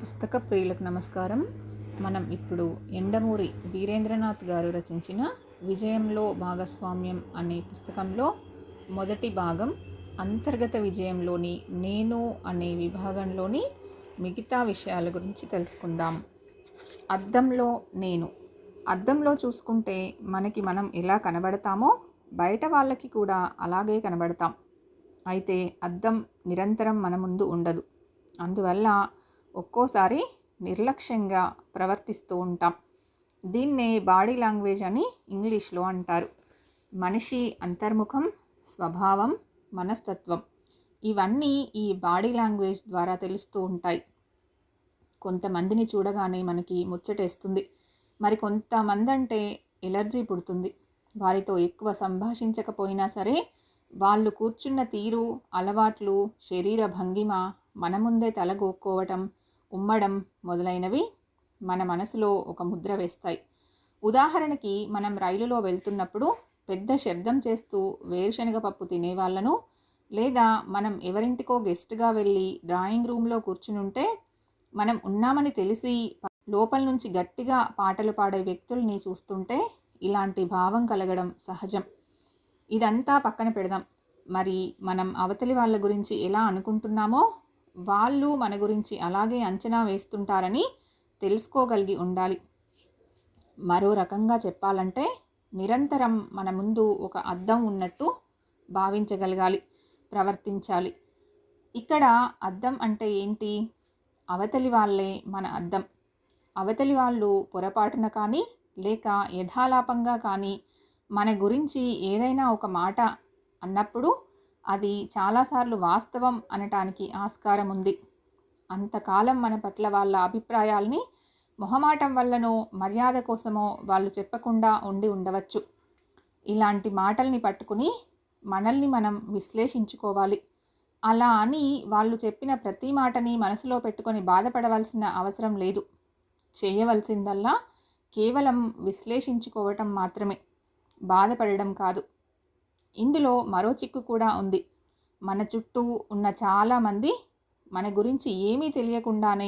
పుస్తక ప్రియులకు నమస్కారం. మనం ఇప్పుడు ఎండమూరి వీరేంద్రనాథ్ గారు రచించిన విజయంలో భాగస్వామ్యం అనే పుస్తకంలో మొదటి భాగం అంతర్గత విజయంలోని నేను అనే విభాగంలోని మిగతా విషయాల గురించి తెలుసుకుందాం. అద్దంలో నేను. అద్దంలో చూసుకుంటే మనకి మనం ఎలా కనబడతామో బయట వాళ్ళకి కూడా అలాగే కనబడతాం. అయితే అద్దం నిరంతరం మన ముందు ఉండదు. అందువల్ల ఒక్కోసారి నిర్లక్ష్యంగా ప్రవర్తిస్తూ ఉంటాం. దీన్నే బాడీ లాంగ్వేజ్ అని ఇంగ్లీష్లో అంటారు. మనిషి అంతర్ముఖం, స్వభావం, మనస్తత్వం ఇవన్నీ ఈ బాడీ లాంగ్వేజ్ ద్వారా తెలుస్తూ ఉంటాయి. కొంతమందిని చూడగానే మనకి ముచ్చటేస్తుంది. మరి కొంతమంది అంటే ఎలర్జీ పుడుతుంది. వారితో ఎక్కువ సంభాషించకపోయినా సరే వాళ్ళు కూర్చున్న తీరు, అలవాట్లు, శరీర భంగిమ, మన ముందే తలగోక్కోవటం, ఉమ్మడం మొదలైనవి మన మనసులో ఒక ముద్ర వేస్తాయి. ఉదాహరణకి మనం రైలులో వెళ్తున్నప్పుడు పెద్ద శబ్దం చేస్తూ వేరుశనగ పప్పు తినేవాళ్ళను, లేదా మనం ఎవరింటికో గెస్ట్గా వెళ్ళి డ్రాయింగ్ రూమ్లో కూర్చునుంటే మనం ఉన్నామని తెలిసి లోపల నుంచి గట్టిగా పాటలు పాడే వ్యక్తుల్ని చూస్తుంటే ఇలాంటి భావం కలగడం సహజం. ఇదంతా పక్కన పెడదాం. మరి మనం అవతలి వాళ్ళ గురించి ఎలా అనుకుంటున్నామో వాళ్ళు మన గురించి అలాగే అంచనా వేస్తుంటారని తెలుసుకోగలిగి ఉండాలి. మరో రకంగా చెప్పాలంటే నిరంతరం మన ముందు ఒక అద్దం ఉన్నట్టు భావించగలగాలి, ప్రవర్తించాలి. ఇక్కడ అద్దం అంటే ఏంటి? అవతలి వాళ్ళే మన అద్దం. అవతలి వాళ్ళు పొరపాటున కానీ లేక యథాలాపంగా కానీ మన గురించి ఏదైనా ఒక మాట అన్నప్పుడు అది చాలాసార్లు వాస్తవం అనటానికి ఆస్కారం ఉంది. అంతకాలం మన పట్ల వాళ్ళ అభిప్రాయాల్ని మొహమాటం వల్లనో మర్యాద కోసమో వాళ్ళు చెప్పకుండా ఉండి ఉండవచ్చు. ఇలాంటి మాటల్ని పట్టుకుని మనల్ని మనం విశ్లేషించుకోవాలి. అలా అని వాళ్ళు చెప్పిన ప్రతి మాటని మనసులో పెట్టుకొని బాధపడవలసిన అవసరం లేదు. చేయవలసిందల్లా కేవలం విశ్లేషించుకోవటం మాత్రమే, బాధపడడం కాదు. ఇందులో మరో చిక్కు కూడా ఉంది. మన చుట్టూ ఉన్న చాలామంది మన గురించి ఏమీ తెలియకుండానే,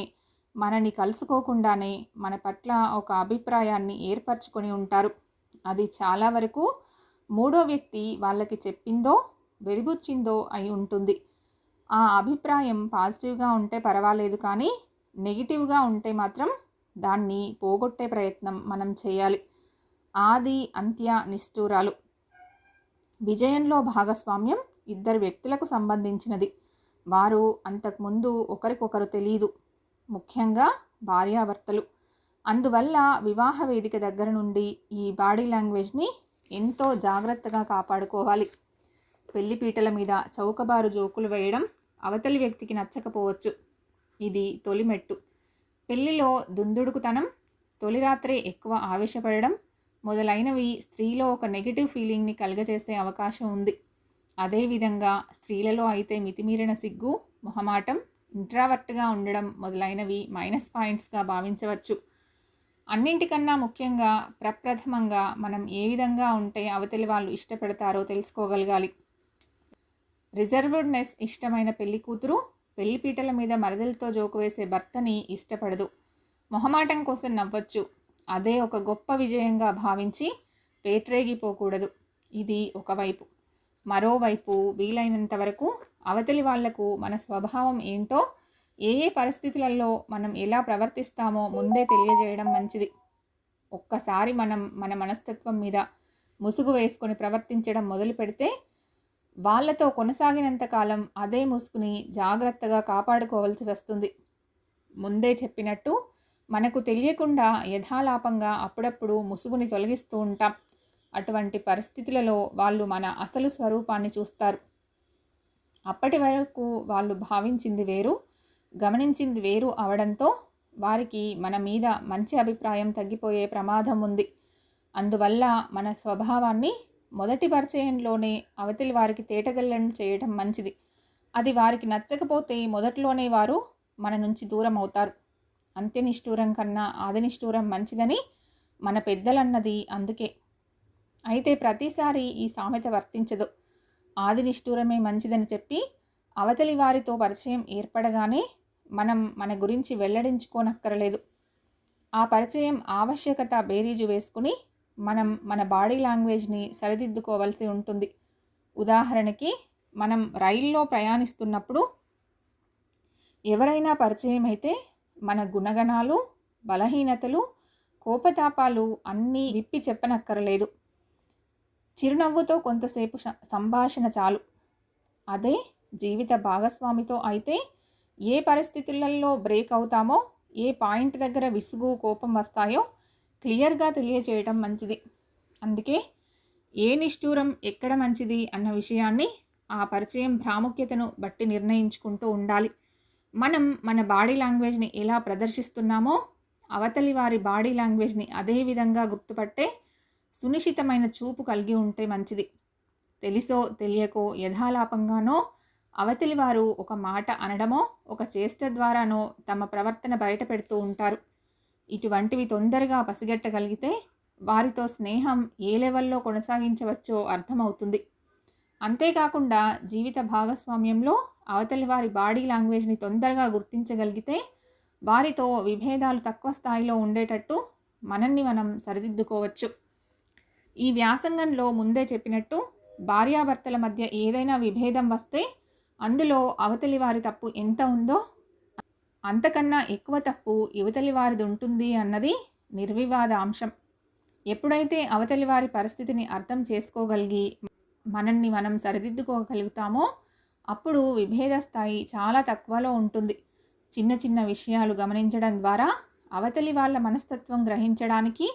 మనని కలుసుకోకుండానే మన పట్ల ఒక అభిప్రాయాన్ని ఏర్పరచుకొని ఉంటారు. అది చాలా వరకు మూడో వ్యక్తి వాళ్ళకి చెప్పిందో వెలిబుచ్చిందో అయి ఉంటుంది. ఆ అభిప్రాయం పాజిటివ్గా ఉంటే పర్వాలేదు, కానీ నెగిటివ్గా ఉంటే మాత్రం దాన్ని పోగొట్టే ప్రయత్నం మనం చేయాలి. ఆది అంత్య నిష్ఠూరాలు. విజయంలో భాగస్వామ్యం ఇద్దరు వ్యక్తులకు సంబంధించినది. వారు అంతకుముందు ఒకరికొకరు తెలియదు, ముఖ్యంగా భార్యాభర్తలు. అందువల్ల వివాహ వేదిక దగ్గర నుండి ఈ బాడీ లాంగ్వేజ్ని ఎంతో జాగ్రత్తగా కాపాడుకోవాలి. పెళ్లిపీటల మీద చౌకబారు జోకులు వేయడం అవతలి వ్యక్తికి నచ్చకపోవచ్చు. ఇది తొలిమెట్టు. పెళ్లిలో దుందుడుకుతనం, తొలి రాత్రే ఎక్కువ ఆవేశపడడం మొదలైనవి స్త్రీలో ఒక నెగిటివ్ ఫీలింగ్ని కలుగజేసే అవకాశం ఉంది. అదేవిధంగా స్త్రీలలో అయితే మితిమీరిన సిగ్గు, మొహమాటం, ఇంట్రావర్ట్గా ఉండడం మొదలైనవి మైనస్ పాయింట్స్గా భావించవచ్చు. అన్నింటికన్నా ముఖ్యంగా ప్రప్రథమంగా మనం ఏ విధంగా ఉంటే అవతలి వాళ్ళు ఇష్టపడతారో తెలుసుకోగలగాలి. రిజర్వ్డ్నెస్ ఇష్టమైన పెళ్లి కూతురు పెళ్లిపీటల మీద మరదలతో జోకు వేసే భర్తని ఇష్టపడదు. మొహమాటం కోసం నవ్వచ్చు. అదే ఒక గొప్ప విజయంగా భావించి పేట్రేగిపోకూడదు. ఇది ఒకవైపు. మరోవైపు వీలైనంత వరకు అవతలి వాళ్లకు మన స్వభావం ఏంటో, ఏ ఏ పరిస్థితులలో మనం ఎలా ప్రవర్తిస్తామో ముందే తెలియజేయడం మంచిది. ఒక్కసారి మనం మన మనస్తత్వం మీద ముసుగు వేసుకొని ప్రవర్తించడం మొదలు పెడితే వాళ్ళతో కొనసాగినంతకాలం అదే ముసుగుని జాగ్రత్తగా కాపాడుకోవాల్సి వస్తుంది. ముందే చెప్పినట్టు మనకు తెలియకుండా యథాలాపంగా అప్పుడప్పుడు ముసుగుని తొలగిస్తూ ఉంటాం. అటువంటి పరిస్థితులలో వాళ్ళు మన అసలు స్వరూపాన్ని చూస్తారు. అప్పటి వరకు వాళ్ళు భావించింది వేరు, గమనించింది వేరు అవడంతో వారికి మన మీద మంచి అభిప్రాయం తగ్గిపోయే ప్రమాదం ఉంది. అందువల్ల మన స్వభావాన్ని మొదటి పరిచయంలోనే అవతలి వారికి తేటతెల్లం చేయడం మంచిది. అది వారికి నచ్చకపోతే మొదట్లోనే వారు మన నుంచి దూరం అవుతారు. అంత్యనిష్ఠూరం కన్నా ఆదినిష్ఠూరం మంచిదని మన పెద్దలన్నది అందుకే. అయితే ప్రతిసారి ఈ సామెత వర్తించదు. ఆదినిష్ఠూరమే మంచిదని చెప్పి అవతలి వారితో పరిచయం ఏర్పడగానే మనం మన గురించి వెల్లడించుకోనక్కరలేదు. ఆ పరిచయం ఆవశ్యకత బేరీజు వేసుకుని మనం మన బాడీ లాంగ్వేజ్ని సరిదిద్దుకోవాల్సి ఉంటుంది. ఉదాహరణకి, మనం రైల్లో ప్రయాణిస్తున్నప్పుడు ఎవరైనా పరిచయం అయితే మన గుణగణాలు, బలహీనతలు, కోపతాపాలు అన్నీ విప్పి చెప్పనక్కరలేదు. చిరునవ్వుతో కొంతసేపు సంభాషణ చాలు. అదే జీవిత భాగస్వామితో అయితే ఏ పరిస్థితులలో బ్రేక్ అవుతామో, ఏ పాయింట్ దగ్గర విసుగు, కోపం వస్తాయో క్లియర్గా తెలియచేయటం మంచిది. అందుకే ఏ నిష్ఠూరం ఎక్కడ మంచిది అన్న విషయాన్ని ఆ పరిచయం ప్రాముఖ్యతను బట్టి నిర్ణయించుకుంటూ ఉండాలి. మనం మన బాడీ లాంగ్వేజ్ని ఎలా ప్రదర్శిస్తున్నామో అవతలి వారి బాడీ లాంగ్వేజ్ని అదే విధంగా గుర్తుపట్టే సునిశితమైన చూపు కలిగి ఉంటే మంచిది. తెలిసో తెలియకో యథాలాపంగానో అవతలి వారు ఒక మాట అనడమో, ఒక చేష్ట ద్వారానో తమ ప్రవర్తన బయట పెడుతూ ఉంటారు. ఇటువంటివి తొందరగా పసిగట్టగలిగితే వారితో స్నేహం ఏ లెవెల్లో కొనసాగించవచ్చో అర్థమవుతుంది. అంతేకాకుండా జీవిత భాగస్వామ్యంలో అవతలి వారి బాడీ లాంగ్వేజ్ని తొందరగా గుర్తించగలిగితే వారితో విభేదాలు తక్కువ స్థాయిలో ఉండేటట్టు మనల్ని మనం సరిదిద్దుకోవచ్చు. ఈ వ్యాసంగంలో ముందే చెప్పినట్టు భార్యాభర్తల మధ్య ఏదైనా విభేదం వస్తే అందులో అవతలి వారి తప్పు ఎంత ఉందో అంతకన్నా ఎక్కువ తప్పు యువతలి వారిది ఉంటుంది అన్నది నిర్వివాద అంశం. ఎప్పుడైతే అవతలి వారి పరిస్థితిని అర్థం చేసుకోగలిగి మనల్ని మనం సరిదిద్దుకోగలుగుతామో అప్పుడు విభేద స్థాయి చాలా తక్కువలో ఉంటుంది. చిన్న చిన్న విషయాలు గమనించడం ద్వారా అవతలి వాళ్ళ మనస్తత్వం గ్రహించడానికి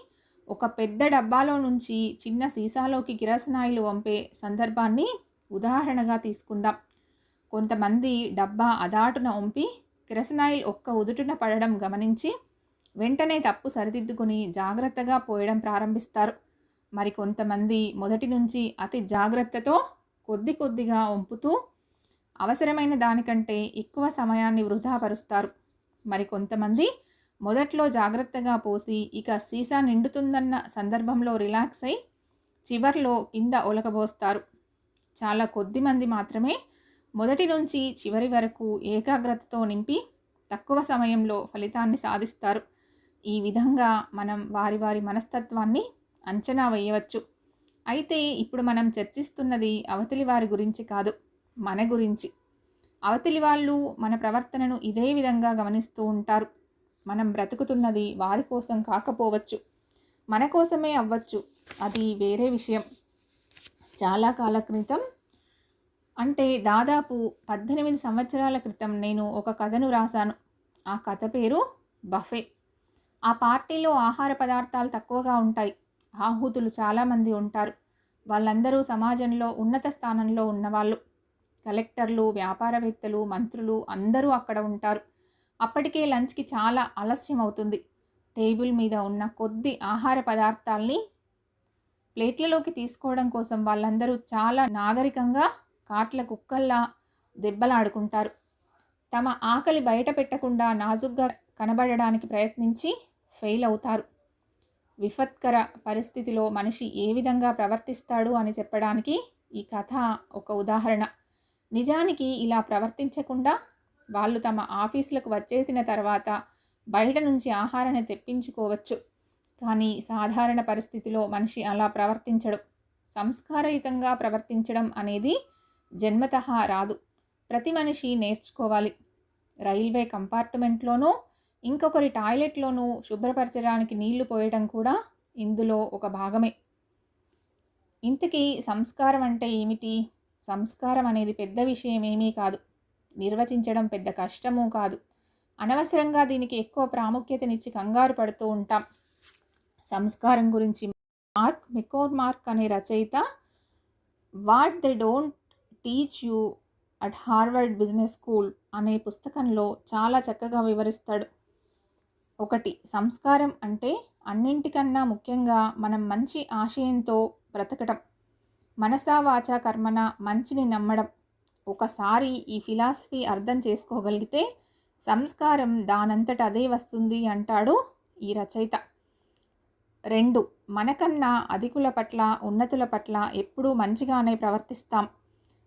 ఒక పెద్ద డబ్బాలో నుంచి చిన్న సీసాలోకి కిరసనాయిలు వంపే సందర్భాన్ని ఉదాహరణగా తీసుకుందాం. కొంతమంది డబ్బా అదాటున వంపి కిరసనాయిల్ ఒక్క ఉదుటున పడడం గమనించి వెంటనే తప్పు సరిదిద్దుకుని జాగ్రత్తగా పోయడం ప్రారంభిస్తారు. మరి కొంతమంది మొదటి నుంచి అతి జాగ్రత్తతో కొద్ది కొద్దిగా వంపుతూ అవసరమైన దానికంటే ఎక్కువ సమయాన్ని వృధా పరుస్తారు. మరి కొంతమంది మొదట్లో జాగ్రత్తగా పోసి ఇక సీసా నిండుతుందన్న సందర్భంలో రిలాక్స్ అయి చివర్లో కింద ఒలకబోస్తారు. చాలా కొద్ది మంది మాత్రమే మొదటి నుంచి చివరి వరకు ఏకాగ్రతతో నింపి తక్కువ సమయంలో ఫలితాన్ని సాధిస్తారు. ఈ విధంగా మనం వారి వారి మనస్తత్వాన్ని అంచనా వేయవచ్చు. అయితే ఇప్పుడు మనం చర్చిస్తున్నది అవతలి వారి గురించి కాదు, మన గురించి. అవతలి వాళ్ళు మన ప్రవర్తనను ఇదే విధంగా గమనిస్తూ ఉంటారు. మనం బ్రతుకుతున్నది వారి కోసం కాకపోవచ్చు, మన కోసమే అవ్వచ్చు. అది వేరే విషయం. చాలా కాల క్రితం, అంటే దాదాపు 18 సంవత్సరాల క్రితం నేను ఒక కథను రాశాను. ఆ కథ పేరు బఫే. ఆ పార్టీలో ఆహార పదార్థాలు తక్కువగా ఉంటాయి. ఆహూతులు చాలామంది ఉంటారు. వాళ్ళందరూ సమాజంలో ఉన్నత స్థానంలో ఉన్నవాళ్ళు. కలెక్టర్లు, వ్యాపారవేత్తలు, మంత్రులు అందరూ అక్కడ ఉంటారు. అప్పటికే లంచ్కి చాలా ఆలస్యం అవుతుంది. టేబుల్ మీద ఉన్న కొద్ది ఆహార పదార్థాల్ని ప్లేట్లలోకి తీసుకోవడం కోసం వాళ్ళందరూ చాలా నాగరికంగా కాట్ల కుక్కల్లా దెబ్బలాడుకుంటారు. తమ ఆకలి బయట పెట్టకుండా నాజుగ్గా కనబడడానికి ప్రయత్నించి ఫెయిల్ అవుతారు. విపత్కర పరిస్థితిలో మనిషి ఏ విధంగా ప్రవర్తిస్తాడు అని చెప్పడానికి ఈ కథ ఒక ఉదాహరణ. నిజానికి ఇలా ప్రవర్తించకుండా వాళ్ళు తమ ఆఫీసులకు వచ్చేసిన తర్వాత బయట నుంచి ఆహారాన్ని తెప్పించుకోవచ్చు. కానీ సాధారణ పరిస్థితిలో మనిషి అలా ప్రవర్తించడు. సంస్కారయుతంగా ప్రవర్తించడం అనేది జన్మతః రాదు. ప్రతి మనిషి నేర్చుకోవాలి. రైల్వే కంపార్ట్మెంట్లోనూ ఇంకొకరి టాయిలెట్లోనూ శుభ్రపరచడానికి నీళ్లు పోయడం కూడా ఇందులో ఒక భాగమే. ఇంతకీ సంస్కారం అంటే ఏమిటి? సంస్కారం అనేది పెద్ద విషయం ఏమీ కాదు. నిర్వచించడం పెద్ద కష్టమూ కాదు. అనవసరంగా దీనికి ఎక్కువ ప్రాముఖ్యతనిచ్చి కంగారు పడుతూ ఉంటాం. సంస్కారం గురించి మార్క్ మెకోర్మార్క్ అనే రచయిత what they don't teach you at Harvard business school అనే పుస్తకంలో చాలా చక్కగా వివరిస్తాడు. 1. సంస్కారం అంటే అన్నింటికన్నా ముఖ్యంగా మనం మంచి ఆశయంతో బ్రతకటం. మనసా వాచా కర్మన మంచిని నమ్మడం. ఒకసారి ఈ ఫిలాసఫీ అర్థం చేసుకోగలిగితే సంస్కారం దానంతట అదే వస్తుంది అంటాడు ఈ రచయిత. 2. మనకన్నా అధికుల పట్ల, ఉన్నతుల పట్ల ఎప్పుడూ మంచిగానే ప్రవర్తిస్తాం.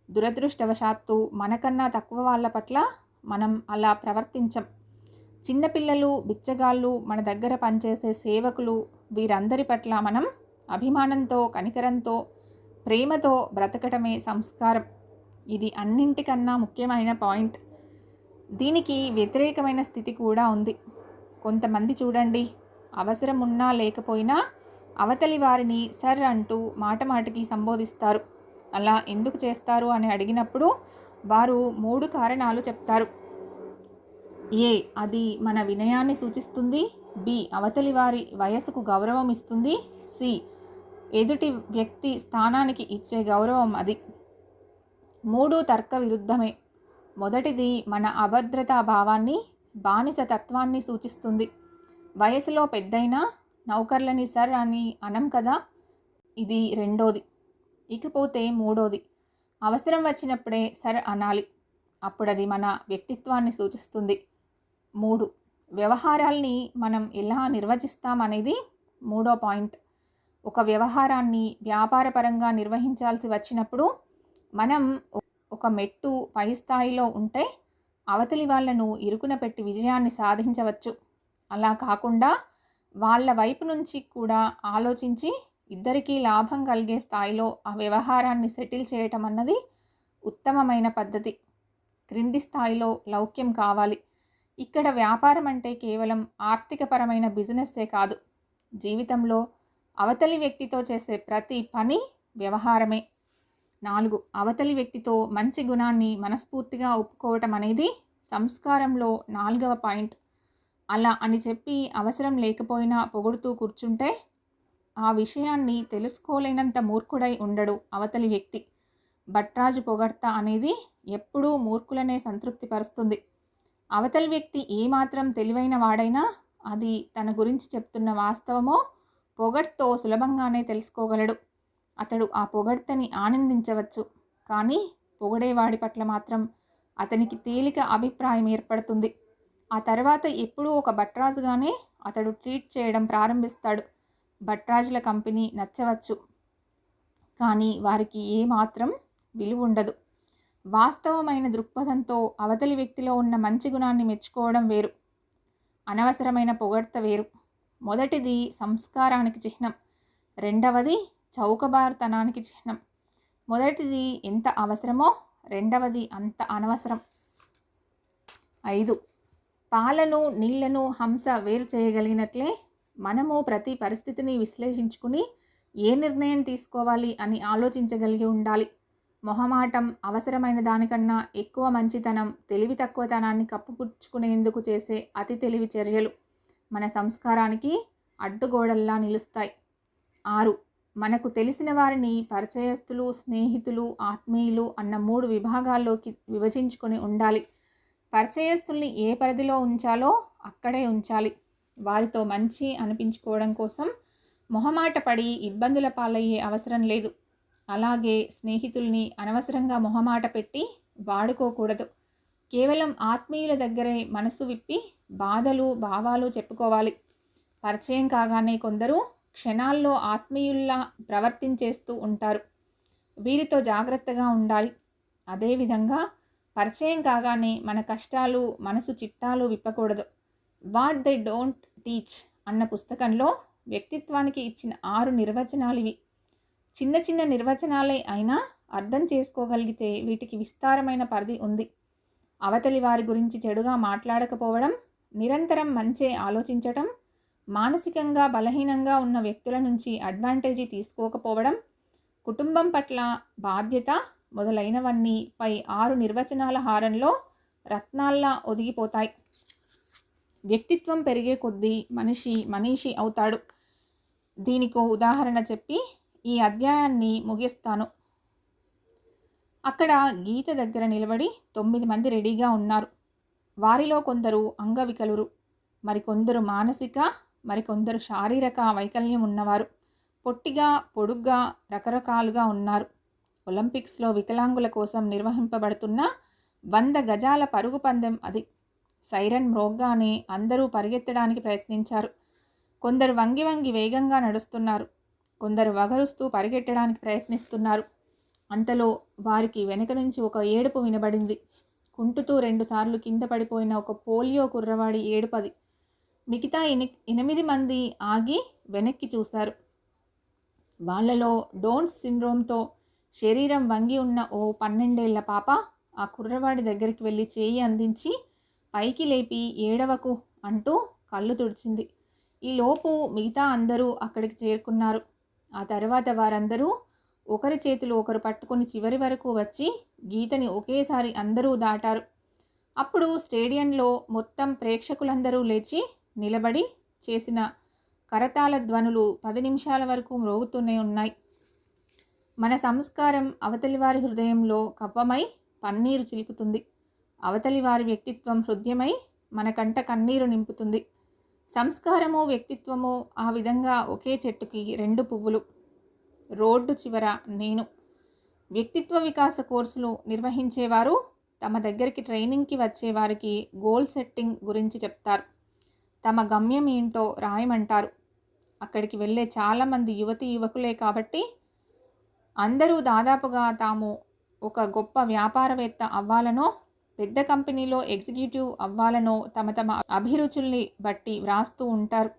దురదృష్టవశాత్తు మనకన్నా తక్కువ వాళ్ళ పట్ల మనం అలా ప్రవర్తించం. చిన్నపిల్లలు, బిచ్చగాళ్ళు, మన దగ్గర పనిచేసే సేవకులు, వీరందరి పట్ల మనం అభిమానంతో, కనికరంతో, ప్రేమతో బ్రతకటమే సంస్కారం. ఇది అన్నింటికన్నా ముఖ్యమైన పాయింట్. దీనికి వ్యతిరేకమైన స్థితి కూడా ఉంది. కొంతమంది చూడండి, అవసరం ఉన్నా లేకపోయినా అవతలి వారిని సర్ అంటూ మాటమాటికి సంబోధిస్తారు. అలా ఎందుకు చేస్తారు అని అడిగినప్పుడు వారు 3 కారణాలు చెప్తారు. ఏ, అది మన వినయాన్ని సూచిస్తుంది. బి, అవతలి వారి వయసుకు గౌరవం ఇస్తుంది. సి, ఎదుటి వ్యక్తి స్థానానికి ఇచ్చే గౌరవం అది. 3 తర్క విరుద్ధమే. మొదటిది మన అభద్రతా భావాన్ని, బానిస తత్వాన్ని సూచిస్తుంది. వయసులో పెద్దయినా నౌకర్లని సర్ అని అనం కదా, ఇది రెండోది. ఇకపోతే మూడోది, అవసరం వచ్చినప్పుడే సర్ అనాలి. అప్పుడది మన వ్యక్తిత్వాన్ని సూచిస్తుంది. 3, వ్యవహారాల్ని మనం ఎలా నిర్వచిస్తామనేది మూడో పాయింట్. ఒక వ్యవహారాన్ని వ్యాపారపరంగా నిర్వహించాల్సి వచ్చినప్పుడు మనం ఒక మెట్టు పై స్థాయిలో ఉంటే అవతలి వాళ్లను ఇరుకున పెట్టి విజయాన్ని సాధించవచ్చు. అలా కాకుండా వాళ్ళ వైపు నుంచి కూడా ఆలోచించి ఇద్దరికీ లాభం కలిగే స్థాయిలో ఆ వ్యవహారాన్ని సెటిల్ చేయటం అన్నది ఉత్తమమైన పద్ధతి. క్రింది స్థాయిలో లౌక్యం కావాలి. ఇక్కడ వ్యాపారం అంటే కేవలం ఆర్థికపరమైన బిజినెస్సే కాదు. జీవితంలో అవతలి వ్యక్తితో చేసే ప్రతి పని వ్యవహారమే. 4, అవతలి వ్యక్తితో మంచి గుణాన్ని మనస్ఫూర్తిగా ఒప్పుకోవటం అనేది సంస్కారంలో 4వ పాయింట్. అలా అని చెప్పి అవసరం లేకపోయినా పొగుడుతూ కూర్చుంటే ఆ విషయాన్ని తెలుసుకోలేనంత మూర్ఖుడై ఉండడు అవతలి వ్యక్తి. భట్రాజు పొగడ్త అనేది ఎప్పుడూ మూర్ఖులనే సంతృప్తిపరుస్తుంది. అవతలి వ్యక్తి ఏమాత్రం తెలివైన వాడైనా అది తన గురించి చెప్తున్న వాస్తవమో పొగడ్తో సులభంగానే తెలుసుకోగలడు. అతడు ఆ పొగడ్తని ఆనందించవచ్చు, కానీ పొగడేవాడి పట్ల మాత్రం అతనికి తేలిక అభిప్రాయం ఏర్పడుతుంది. ఆ తర్వాత ఎప్పుడూ ఒక భట్రాజుగానే అతడు ట్రీట్ చేయడం ప్రారంభిస్తాడు. భట్రాజుల కంపెనీ నచ్చవచ్చు, కానీ వారికి ఏమాత్రం విలువ ఉండదు. వాస్తవమైన దృక్పథంతో అవతలి వ్యక్తిలో ఉన్న మంచి గుణాన్ని మెచ్చుకోవడం వేరు, అనవసరమైన పొగడ్త వేరు. మొదటిది సంస్కారానికి చిహ్నం, రెండవది చౌకబారుతనానికి చిహ్నం. మొదటిది ఎంత అవసరమో రెండవది అంత అనవసరం. 5, పాలను నీళ్లను హంస వేరు చేయగలిగినట్లే మనము ప్రతి పరిస్థితిని విశ్లేషించుకుని ఏ నిర్ణయం తీసుకోవాలి అని ఆలోచించగలిగి ఉండాలి. మొహమాటం, అవసరమైన దానికన్నా ఎక్కువ మంచితనం, తెలివి తక్కువతనాన్ని కప్పుపుచ్చుకునేందుకు చేసే అతి తెలివి చర్యలు మన సంస్కారానికి అడ్డుగోడల్లా నిలుస్తాయి. 6, మనకు తెలిసిన వారిని పరిచయస్తులు, స్నేహితులు, ఆత్మీయులు అన్న 3 విభాగాల్లోకి విభజించుకొని ఉండాలి. పరిచయస్తుల్ని ఏ పరిధిలో ఉంచాలో అక్కడే ఉంచాలి. వారితో మంచి అనిపించుకోవడం కోసం మొహమాట పడి ఇబ్బందుల పాలయ్యే అవసరం లేదు. అలాగే స్నేహితుల్ని అనవసరంగా మొహమాట పెట్టి వాడుకోకూడదు. కేవలం ఆత్మీయుల దగ్గరే మనసు విప్పి బాధలు, భావాలు చెప్పుకోవాలి. పరిచయం కాగానే కొందరు క్షణాల్లో ఆత్మీయుల్లా ప్రవర్తించేస్తూ ఉంటారు. వీరితో జాగ్రత్తగా ఉండాలి. అదేవిధంగా పరిచయం కాగానే మన కష్టాలు, మనసు చిట్టాలు విప్పకూడదు. వాట్ దే డోంట్ టీచ్ అన్న పుస్తకంలో వ్యక్తిత్వానికి ఇచ్చిన 6 నిర్వచనాలివి. చిన్న చిన్న నిర్వచనాలే అయినా అర్థం చేసుకోగలిగితే వీటికి విస్తారమైన పరిధి ఉంది. అవతలి వారి గురించి చెడుగా మాట్లాడకపోవడం, నిరంతరం మంచే ఆలోచించటం, మానసికంగా బలహీనంగా ఉన్న వ్యక్తుల నుంచి అడ్వాంటేజీ తీసుకోకపోవడం, కుటుంబం పట్ల బాధ్యత మొదలైనవన్నీ పై 6 నిర్వచనాల హారంలో రత్నాల్లా ఒదిగిపోతాయి. వ్యక్తిత్వం పెరిగే కొద్దీ మనిషి అవుతాడు. దీనికో ఉదాహరణ చెప్పి ఈ అధ్యాయాన్ని ముగిస్తాను. అక్కడ గీత దగ్గర నిలబడి 9 మంది రెడీగా ఉన్నారు. వారిలో కొందరు అంగవికలురు, మరికొందరు మానసిక, మరికొందరు శారీరక వైకల్యం ఉన్నవారు. పొట్టిగా, పొడుగ్గా, రకరకాలుగా ఉన్నారు. ఒలింపిక్స్లో వికలాంగుల కోసం నిర్వహింపబడుతున్న 100 గజాల పరుగు పందెం అది. సైరన్ మ్రోగ్గానే అందరూ పరిగెత్తడానికి ప్రయత్నించారు. కొందరు వంగి వంగి వేగంగా నడుస్తున్నారు, కొందరు వగరుస్తూ పరిగెత్తడానికి ప్రయత్నిస్తున్నారు. అంతలో వారికి వెనుక నుంచి ఒక ఏడుపు వినబడింది. కుంటుతూ 2 సార్లు కింద పడిపోయిన ఒక పోలియో కుర్రవాడి ఏడుపది. మిగతా 8 మంది ఆగి వెనక్కి చూశారు. వాళ్ళలో డౌన్స్ సిండ్రోమ్తో శరీరం వంగి ఉన్న ఓ 12 ఏళ్ల పాప ఆ కుర్రవాడి దగ్గరికి వెళ్ళి చేయి అందించి పైకి లేపి ఏడవకు అంటూ కళ్ళు తుడిచింది. ఈలోపు మిగతా అందరూ అక్కడికి చేరుకున్నారు. ఆ తర్వాత వారందరూ ఒకరి చేతులు ఒకరు పట్టుకుని చివరి వరకు వచ్చి గీతని ఒకేసారి అందరూ దాటారు. అప్పుడు స్టేడియంలో మొత్తం ప్రేక్షకులందరూ లేచి నిలబడి చేసిన కరతాళ ధ్వనులు 10 నిమిషాల వరకు మ్రోగుతూనే ఉన్నాయి. మన సంస్కారం అవతలివారి హృదయంలో కవ్వమై పన్నీరు చిలుకుతుంది. అవతలివారి వ్యక్తిత్వం హృదయమై మన కంట కన్నీరు నింపుతుంది. సంస్కారము వ్యక్తిత్వము ఆ విధంగా ఒకే చెట్టుకి 2 పువ్వులు. రోడ్డు చివర నేను. వ్యక్తిత్వ వికాస కోర్సులు నిర్వహించేవారు తమ దగ్గరికి ట్రైనింగ్కి వచ్చేవారికి గోల్ సెట్టింగ్ గురించి చెప్తారు. తమ గమ్యం ఏంటో రాయమంటారు. అక్కడికి వెళ్ళే చాలామంది యువతీ యువకులే కాబట్టి అందరూ దాదాపుగా తాము ఒక గొప్ప వ్యాపారవేత్త అవ్వాలనో పెద్ద కంపెనీలో ఎగ్జిక్యూటివ్ అవ్వాలనో తమ తమ అభిరుచుల్ని బట్టి వ్రాస్తూ ఉంటారు.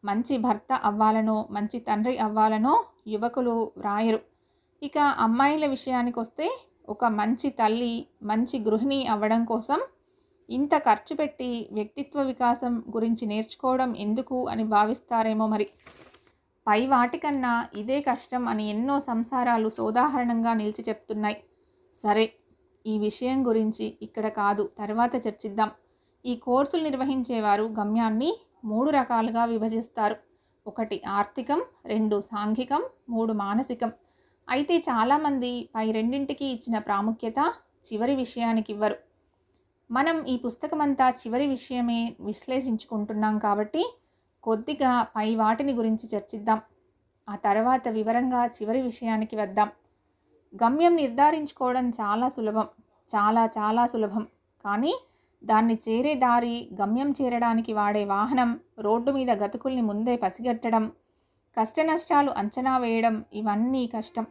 మంచి భర్త అవ్వాలనో మంచి తండ్రి అవ్వాలనో యువకులు వ్రాయరు. ఇక అమ్మాయిల విషయానికి వస్తే ఒక మంచి తల్లి మంచి గృహిణి అవ్వడం కోసం ఇంత ఖర్చు పెట్టి వ్యక్తిత్వ వికాసం గురించి నేర్చుకోవడం ఎందుకు అని భావిస్తారేమో మరి. పై వాటికన్నా ఇదే కష్టం అని ఎన్నో సంసారాలు సోదాహరణంగా నిలిచి చెప్తున్నాయి. సరే, ఈ విషయం గురించి ఇక్కడ కాదు, తర్వాత చర్చిద్దాం. ఈ కోర్సులు నిర్వహించేవారు గమ్యాన్ని 3 రకాలుగా విభజిస్తారు. 1 ఆర్థికం, 2 సాంఘికం, 3 మానసికం. అయితే చాలామంది పై రెండింటికి ఇచ్చిన ప్రాముఖ్యత చివరి విషయానికి ఇవ్వరు. మనం ఈ పుస్తకమంతా చివరి విషయమే విశ్లేషించుకుంటున్నాం కాబట్టి కొద్దిగా పై వాటిని గురించి చర్చిద్దాం. ఆ తర్వాత వివరంగా చివరి విషయానికి వద్దాం. గమ్యం నిర్ధారించుకోవడం చాలా సులభం, చాలా చాలా సులభం. కానీ దాన్ని చేరే దారి, గమ్యం చేరడానికి వాడే వాహనం, రోడ్డు మీద గతుకుల్ని ముందే పసిగట్టడం, కష్టనష్టాలు అంచనా వేయడం ఇవన్నీ కష్టం.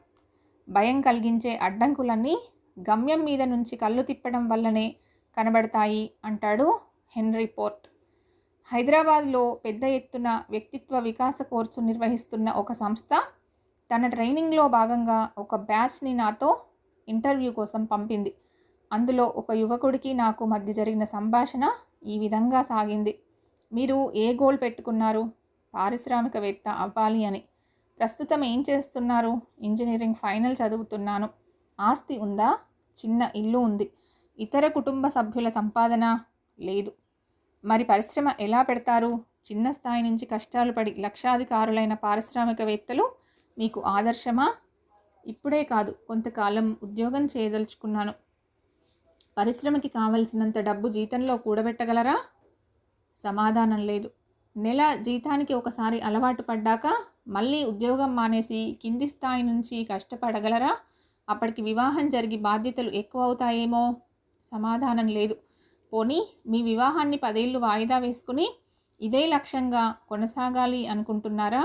భయం కలిగించే అడ్డంకులన్నీ గమ్యం మీద నుంచి కళ్ళు తిప్పడం వల్లనే కనబడతాయి అంటాడు హెన్రీ పోర్ట్. హైదరాబాద్లో పెద్ద ఎత్తున వ్యక్తిత్వ వికాస కోర్సు నిర్వహిస్తున్న ఒక సంస్థ తన ట్రైనింగ్లో భాగంగా ఒక బ్యాచ్ని నాతో ఇంటర్వ్యూ కోసం పంపింది. అందులో ఒక యువకుడికి నాకు మధ్య జరిగిన సంభాషణ ఈ విధంగా సాగింది. మీరు ఏ గోల్ పెట్టుకున్నారు? పారిశ్రామికవేత్త అవ్వాలి అని. ప్రస్తుతం ఏం చేస్తున్నారు? ఇంజనీరింగ్ ఫైనల్ చదువుతున్నాను. ఆస్తి ఉందా? చిన్న ఇల్లు ఉంది. ఇతర కుటుంబ సభ్యుల సంపాదన లేదు. మరి పరిశ్రమ ఎలా పెడతారు? చిన్న స్థాయి నుంచి కష్టాలు పడి లక్షాధికారులైన పారిశ్రామికవేత్తలు మీకు ఆదర్శమా? ఇప్పుడే కాదు, కొంతకాలం ఉద్యోగం చేయదలుచుకున్నాను. పరిశ్రమకి కావలసినంత డబ్బు జీతంలో కూడబెట్టగలరా? సమాధానం లేదు. నెల జీతానికి ఒకసారి అలవాటు పడ్డాక మళ్ళీ ఉద్యోగం మానేసి కింది స్థాయి నుంచి కష్టపడగలరా? అప్పటికి వివాహం జరిగి బాధ్యతలు ఎక్కువ అవుతాయేమో? సమాధానం లేదు. పోనీ మీ వివాహాన్ని 10 ఏళ్ళు వాయిదా వేసుకుని ఇదే లక్ష్యంగా కొనసాగాలి అనుకుంటున్నారా?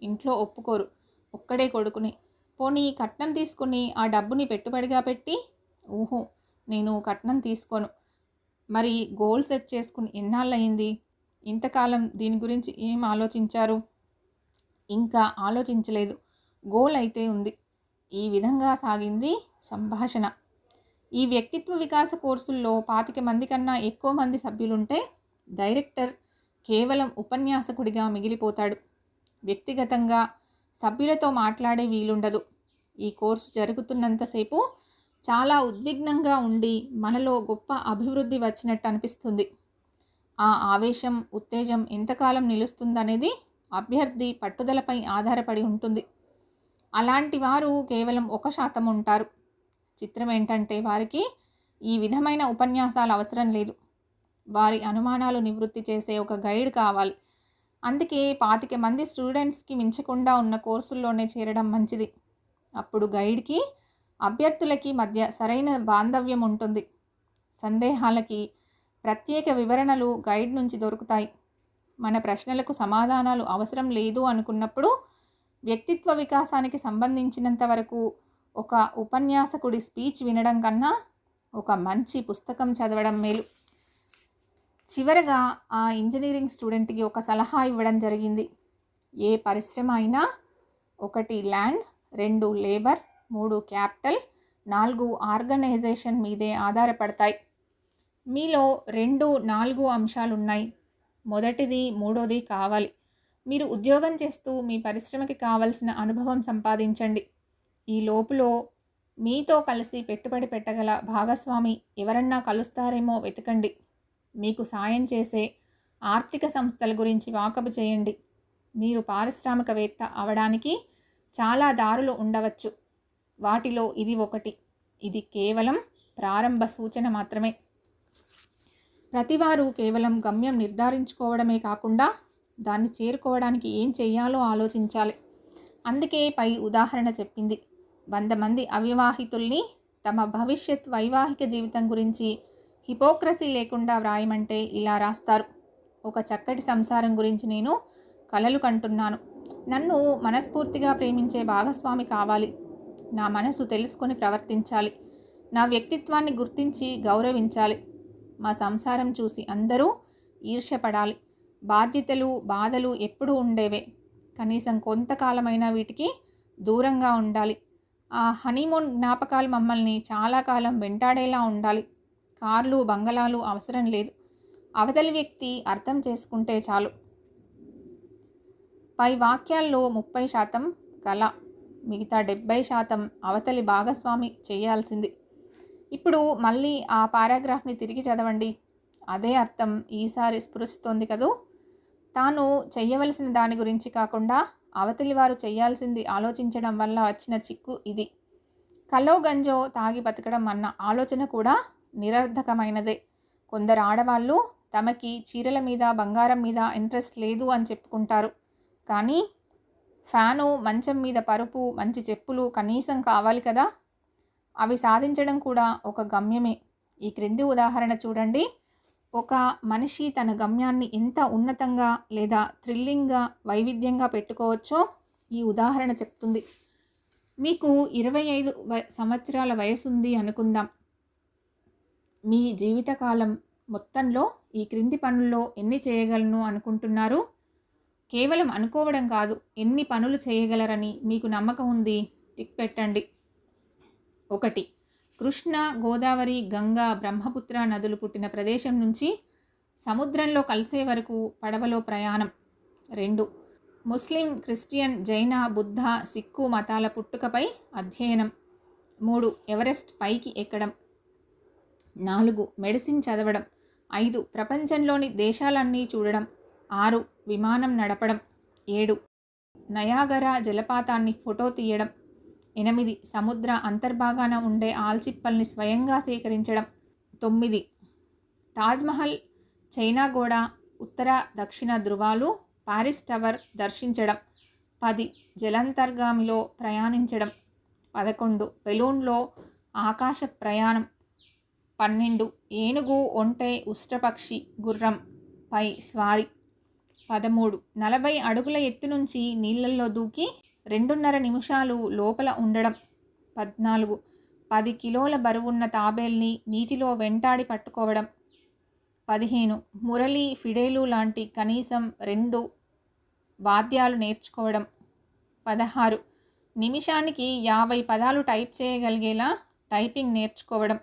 ఇంట్లో ఒప్పుకోరు. ఒక్కడే కొడుకుని. పోనీ కట్నం తీసుకుని ఆ డబ్బుని పెట్టుబడిగా పెట్టి, నేను కట్నం తీసుకోను. మరి గోల్ సెట్ చేసుకుని ఎన్నాళ్ళయింది? ఇంతకాలం దీని గురించి ఏం ఆలోచించారు? ఇంకా ఆలోచించలేదు. గోల్ అయితే ఉంది. ఈ విధంగా సాగింది సంభాషణ. ఈ వ్యక్తిత్వ వికాస కోర్సుల్లో 25 మంది కన్నా ఎక్కువ మంది సభ్యులుంటే డైరెక్టర్ కేవలం ఉపన్యాసకుడిగా మిగిలిపోతాడు. వ్యక్తిగతంగా సభ్యులతో మాట్లాడే వీలుండదు. ఈ కోర్సు జరుగుతున్నంతసేపు చాలా ఉద్విగ్నంగా ఉండి మనలో గొప్ప అభివృద్ధి వచ్చినట్టు అనిపిస్తుంది. ఆ ఆవేశం, ఉత్తేజం ఎంతకాలం నిలుస్తుందనేది అభ్యర్థి పట్టుదలపై ఆధారపడి ఉంటుంది. అలాంటి వారు కేవలం 1% ఉంటారు. చిత్రం ఏంటంటే వారికి ఈ విధమైన ఉపన్యాసాలు అవసరం లేదు. వారి అనుమానాలు నివృత్తి చేసే ఒక గైడ్ కావాలి. అందుకే 25 మంది స్టూడెంట్స్కి మించకుండా ఉన్న కోర్సుల్లోనే చేరడం మంచిది. అప్పుడు గైడ్కి అభ్యర్థులకి మధ్య సరైన బాంధవ్యం ఉంటుంది. సందేహాలకి ప్రత్యేక వివరణలు గైడ్ నుంచి దొరుకుతాయి. మన ప్రశ్నలకు సమాధానాలు అవసరం లేదు అనుకున్నప్పుడు వ్యక్తిత్వ వికాసానికి సంబంధించినంత వరకు ఒక ఉపన్యాసకుడి స్పీచ్ వినడం కన్నా ఒక మంచి పుస్తకం చదవడం మేలు. చివరగా ఆ ఇంజనీరింగ్ స్టూడెంట్కి ఒక సలహా ఇవ్వడం జరిగింది. ఏ పరిశ్రమ అయినా 1 ల్యాండ్, 2 లేబర్, 3 క్యాపిటల్, 4 ఆర్గనైజేషన్ మీదే ఆధారపడతాయి. మీలో 2, 4 అంశాలున్నాయి. మొదటిది, మూడోది కావాలి. మీరు ఉద్యోగం చేస్తూ మీ పరిశ్రమకి కావలసిన అనుభవం సంపాదించండి. ఈ లోపులో మీతో కలిసి పెట్టుబడి పెట్టగల భాగస్వామి ఎవరన్నా కలుస్తారేమో వెతకండి. మీకు సాయం చేసే ఆర్థిక సంస్థల గురించి వాకబు చేయండి. మీరు పారిశ్రామికవేత్త అవడానికి చాలా దారులు ఉండవచ్చు. వాటిలో ఇది ఒకటి. ఇది కేవలం ప్రారంభ సూచన మాత్రమే. ప్రతివారు కేవలం గమ్యం నిర్ధారించుకోవడమే కాకుండా దాన్ని చేరుకోవడానికి ఏం చెయ్యాలో ఆలోచించాలి. అందుకే పై ఉదాహరణ చెప్పింది. 100 మంది అవివాహితుల్ని తమ భవిష్యత్ వైవాహిక జీవితం గురించి హిపోక్రసీ లేకుండా వ్రాయమంటే ఇలా రాస్తారు. ఒక చక్కటి సంసారం గురించి నేను కలలు కంటున్నాను. నన్ను మనస్ఫూర్తిగా ప్రేమించే భాగస్వామి కావాలి. నా మనసు తెలుసుకొని ప్రవర్తించాలి. నా వ్యక్తిత్వాన్ని గుర్తించి గౌరవించాలి. మా సంసారం చూసి అందరూ ఈర్ష్యపడాలి. బాధ్యతలు, బాధలు ఎప్పుడూ ఉండేవే. కనీసం కొంతకాలమైనా వీటికి దూరంగా ఉండాలి. ఆ హనీమూన్ జ్ఞాపకాలు మమ్మల్ని చాలా కాలం వెంటాడేలా ఉండాలి. కార్లు, బంగళాలు అవసరం లేదు. అవతలి వ్యక్తి అర్థం చేసుకుంటే చాలు. పై వాక్యాల్లో 30% కళ, మిగతా 70% అవతలి భాగస్వామి చేయాల్సింది. ఇప్పుడు మళ్ళీ ఆ పారాగ్రాఫ్ని తిరిగి చదవండి. అదే అర్థం ఈసారి స్ఫురిస్తోంది కదూ. తాను చెయ్యవలసిన దాని గురించి కాకుండా అవతలి వారు చేయాల్సింది ఆలోచించడం వల్ల వచ్చిన చిక్కు ఇది. కల్లో గంజో తాగి బతకడం అన్న ఆలోచన కూడా నిరర్ధకమైనదే. కొందరు ఆడవాళ్ళు తమకి చీరల మీద, బంగారం మీద ఇంట్రెస్ట్ లేదు అని చెప్పుకుంటారు. కానీ ఫ్యాను, మంచం మీద పరుపు, మంచి చెప్పులు కనీసం కావాలి కదా. అవి సాధించడం కూడా ఒక గమ్యమే. ఈ క్రింది ఉదాహరణ చూడండి. ఒక మనిషి తన గమ్యాన్ని ఎంత ఉన్నతంగా లేదా థ్రిల్లింగ్గా, వైవిధ్యంగా పెట్టుకోవచ్చో ఈ ఉదాహరణ చెప్తుంది. మీకు 25 సంవత్సరాల వయసుంది అనుకుందాం. మీ జీవితకాలం మొత్తంలో ఈ క్రింది పనుల్లో ఎన్ని చేయగలను అనుకుంటున్నారు? కేవలం అనుకోవడం కాదు, ఎన్ని పనులు చేయగలరని మీకు నమ్మకం ఉంది? టిక్ పెట్టండి. 1. కృష్ణ, గోదావరి, గంగా, బ్రహ్మపుత్ర నదులు పుట్టిన ప్రదేశం నుంచి సముద్రంలో కలిసే వరకు పడవలో ప్రయాణం. 2. ముస్లిం, క్రిస్టియన్, జైన, బుద్ధ, సిక్కు మతాల పుట్టుకపై అధ్యయనం. 3. ఎవరెస్ట్ పైకి ఎక్కడం. 4. మెడిసిన్ చదవడం. 5. ప్రపంచంలోని దేశాలన్నీ చూడడం. 6. విమానం నడపడం. 7. నయాగరా జలపాతాన్ని ఫోటో తీయడం. 8. సముద్ర అంతర్భాగాన ఉండే ఆల్చిప్పల్ని స్వయంగా సేకరించడం. 9. తాజ్మహల్, చైనా గోడ, ఉత్తర దక్షిణ ధృవాలు, పారిస్ టవర్ దర్శించడం. 10. జలాంతర్గామిలో ప్రయాణించడం. 11. బెలూన్లో ఆకాశ ప్రయాణం. 12. ఏనుగు, ఒంటె, ఉష్ట్రపక్షి, గుర్రం పై స్వారీ. 13. 40 అడుగుల ఎత్తు నుంచి నీళ్ళల్లో దూకి 2.5 నిమిషాలు లోపల ఉండడం. 14. 10 కిలోల బరువున్న తాబేల్ని నీటిలో వెంటాడి పట్టుకోవడం. 15. మురళి, ఫిడేలు లాంటి కనీసం 2 వాద్యాలు నేర్చుకోవడం. 16. నిమిషానికి 50 పదాలు టైప్ చేయగలిగేలా టైపింగ్ నేర్చుకోవడం.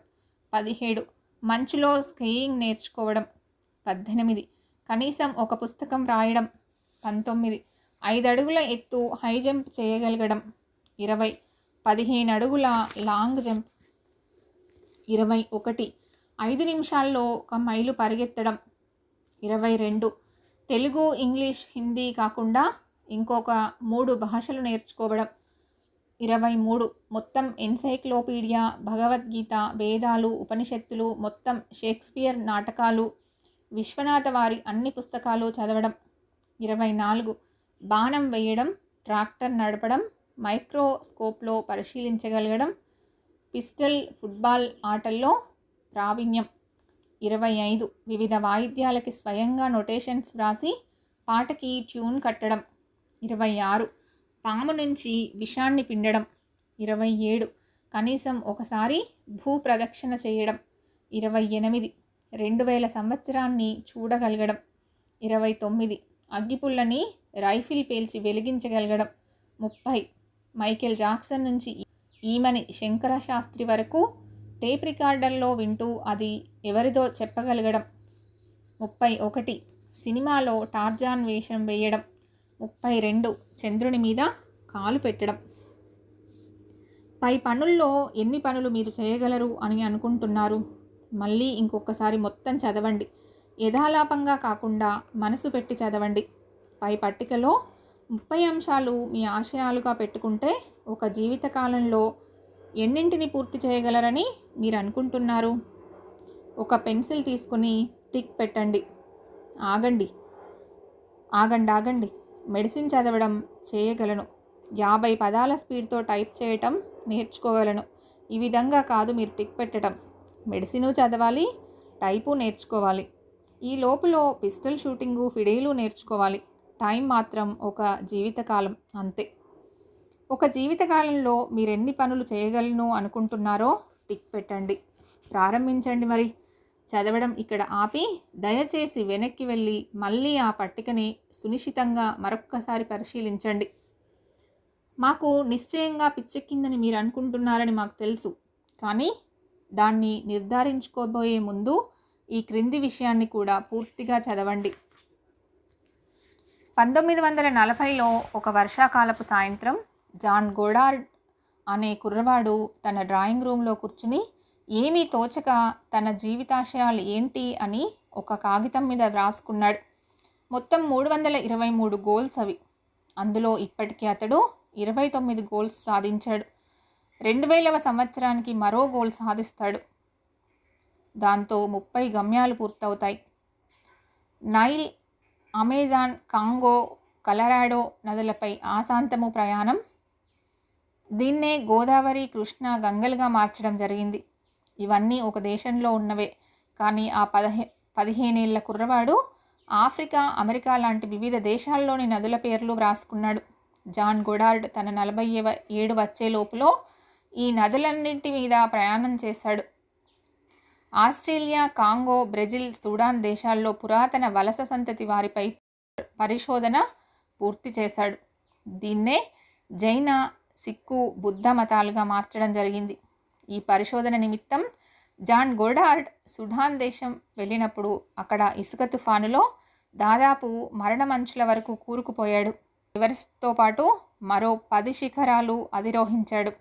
17. మంచులో స్కీయింగ్ నేర్చుకోవడం. 18. కనీసం ఒక పుస్తకం రాయడం. 19. 5 అడుగుల ఎత్తు హై జంప్ చేయగలగడం. 20. 15 అడుగుల లాంగ్ జంప్. 21. 5 నిమిషాల్లో 1 మైలు పరిగెత్తడం. 22. తెలుగు, ఇంగ్లీష్, హిందీ కాకుండా ఇంకొక 3 భాషలు నేర్చుకోవడం. 23. మొత్తం ఎన్సైక్లోపీడియా, భగవద్గీత, వేదాలు, ఉపనిషత్తులు, మొత్తం షేక్స్పియర్ నాటకాలు, విశ్వనాథ వారి అన్ని పుస్తకాలు చదవడం. 24. బాణం వేయడం, ట్రాక్టర్ నడపడం, మైక్రోస్కోప్లో పరిశీలించగలగడం, పిస్టల్, ఫుట్బాల్ ఆటల్లో ప్రావీణ్యం. 25. వివిధ వాయిద్యాలకి స్వయంగా నొటేషన్స్ వ్రాసి పాటకి ట్యూన్ కట్టడం. 26. పాము నుంచి విషాన్ని పిండడం. 27. కనీసం ఒకసారి భూ ప్రదక్షిణ చేయడం. 28 2000 సంవత్సరాన్ని చూడగలగడం. 29 అగ్గిపుల్లని రైఫిల్ పేల్చి వెలిగించగలగడం. 30 మైకేల్ జాక్సన్ నుంచి ఈమని శంకర శాస్త్రి వరకు టేప్ రికార్డర్లో వింటూ అది ఎవరిదో చెప్పగలగడం. 31 సినిమాలో టార్జాన్ వేషం వేయడం. 32 చంద్రుని మీద కాలు పెట్టడం. పై పనుల్లో ఎన్ని పనులు మీరు చేయగలరు అని అనుకుంటున్నారు? మళ్ళీ ఇంకొకసారి మొత్తం చదవండి. యథాలాపంగా కాకుండా మనసు పెట్టి చదవండి. పై పట్టికలో 30 అంశాలు మీ ఆశయాలుగా పెట్టుకుంటే ఒక జీవితకాలంలో ఎన్నింటిని పూర్తి చేయగలరని మీరు అనుకుంటున్నారు? ఒక పెన్సిల్ తీసుకుని టిక్ పెట్టండి. ఆగండి. మెడిసిన్ చదవడం చేయగలను. 50 పదాల స్పీడ్తో టైప్ చేయటం నేర్చుకోగలను. ఈ విధంగా కాదు మీరు టిక్ పెట్టడం. మెడిసిను చదవాలి, టైపు నేర్చుకోవాలి. ఈ లోపులో పిస్టల్ షూటింగు, ఫిడేలు నేర్చుకోవాలి. టైం మాత్రం ఒక జీవితకాలం అంతే. ఒక జీవితకాలంలో మీరెన్ని పనులు చేయగలను అనుకుంటున్నారో టిక్ పెట్టండి. ప్రారంభించండి. మరి చదవడం ఇక్కడ ఆపి దయచేసి వెనక్కి వెళ్ళి మళ్ళీ ఆ పట్టికని సునిశితంగా మరొక్కసారి పరిశీలించండి. మాకు నిశ్చయంగా పిచ్చెక్కిందని మీరు అనుకుంటున్నారని మాకు తెలుసు. కానీ దాన్ని నిర్ధారించుకోబోయే ముందు ఈ క్రింది విషయాన్ని కూడా పూర్తిగా చదవండి. 1940లో ఒక వర్షాకాలపు సాయంత్రం జాన్ గోడార్డ్ అనే కుర్రవాడు తన డ్రాయింగ్ రూమ్లో కూర్చుని ఏమీ తోచక తన జీవితాశయాలు ఏంటి అని ఒక కాగితం మీద వ్రాసుకున్నాడు. మొత్తం 323 గోల్స్ అవి. అందులో ఇప్పటికీ అతడు 29 గోల్స్ సాధించాడు. 2000వ సంవత్సరానికి మరో గోల్ సాధిస్తాడు. దాంతో 30 గమ్యాలు పూర్తవుతాయి. నైల్, అమెజాన్, కాంగో, కలరాడో నదులపై ఆశాంతము ప్రయాణం. దీన్నే గోదావరి, కృష్ణ, గంగలుగా మార్చడం జరిగింది. ఇవన్నీ ఒక దేశంలో ఉన్నవే. కానీ ఆ 15 ఏళ్ల కుర్రవాడు ఆఫ్రికా, అమెరికా లాంటి వివిధ దేశాల్లోని నదుల పేర్లు వ్రాసుకున్నాడు. జాన్ గోడార్డ్ తన 40వ ఏడు వచ్చే లోపులో ఈ నదులన్నింటి మీద ప్రయాణం చేశాడు. ఆస్ట్రేలియా, కాంగో, బ్రెజిల్, సూడాన్ దేశాల్లో పురాతన వలస సంతతి వారిపై పరిశోధన పూర్తి చేశాడు. దీన్నే జైన, సిక్కు, బుద్ధ మతాలుగా మార్చడం జరిగింది. ఈ పరిశోధన నిమిత్తం జాన్ గోడార్డ్ సుడాన్ దేశం వెళ్ళినప్పుడు అక్కడ ఇసుక తుఫానులో దాదాపు మరణమంచుల వరకు కూరుకుపోయాడు. ఎవరెస్ట్తో పాటు మరో 10 శిఖరాలు అధిరోహించాడు.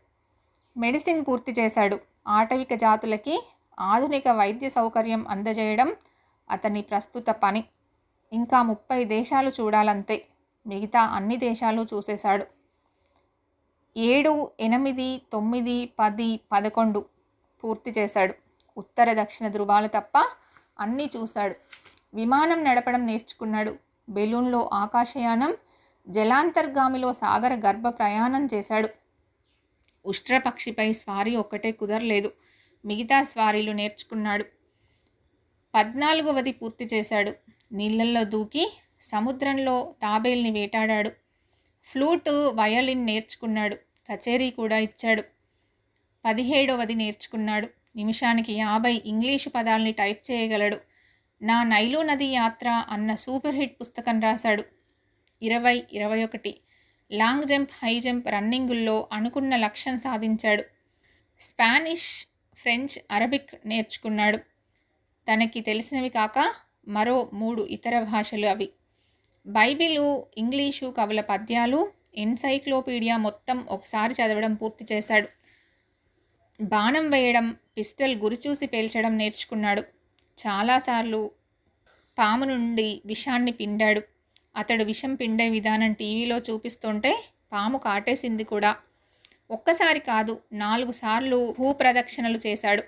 మెడిసిన్ పూర్తి చేశాడు. ఆటవిక జాతులకి ఆధునిక వైద్య సౌకర్యం అందజేయడం అతని ప్రస్తుత పని. ఇంకా 30 దేశాలు చూడాలంతే. మిగతా అన్ని దేశాలు చూసేశాడు. 7, 8, 9, 10, 11 పూర్తి చేశాడు. ఉత్తర దక్షిణ ధృవాలు తప్ప అన్నీ చూశాడు. విమానం నడపడం నేర్చుకున్నాడు. బెలూన్లో ఆకాశయానం, జలాంతర్గామిలో సాగర గర్భ ప్రయాణం చేశాడు. ఉష్ట్రపక్షిపై స్వారీ ఒక్కటే కుదరలేదు. మిగతా స్వారీలు నేర్చుకున్నాడు. 14వది పూర్తి చేశాడు. నీళ్ళల్లో దూకి సముద్రంలో తాబేల్ని వేటాడాడు. ఫ్లూటు, వయలిన్ నేర్చుకున్నాడు. కచేరీ కూడా ఇచ్చాడు. 17వది నేర్చుకున్నాడు. నిమిషానికి 50 ఇంగ్లీషు పదాల్ని టైప్ చేయగలడు. నా నైలు నది యాత్ర అన్న సూపర్ హిట్ పుస్తకం రాశాడు. 20, 21 లాంగ్ జంప్, హై జంప్, రన్నింగుల్లో అనుకున్న లక్ష్యం సాధించాడు. స్పానిష్, ఫ్రెంచ్, అరబిక్ నేర్చుకున్నాడు. తనకి తెలిసినవి కాక మరో 3 ఇతర భాషలు అవి. బైబిలు, ఇంగ్లీషు కవుల పద్యాలు, ఎన్సైక్లోపీడియా మొత్తం ఒకసారి చదవడం పూర్తి చేశాడు. బాణం వేయడం, పిస్టల్ గురిచూసి పేల్చడం నేర్చుకున్నాడు. చాలాసార్లు పాము నుండి విషాన్ని పిండాడు. అతడు విషం పిండే విధానం టీవీలో చూపిస్తుంటే పాము కాటేసింది కూడా. ఒక్కసారి కాదు 4 సార్లు భూప్రదక్షిణలు చేశాడు.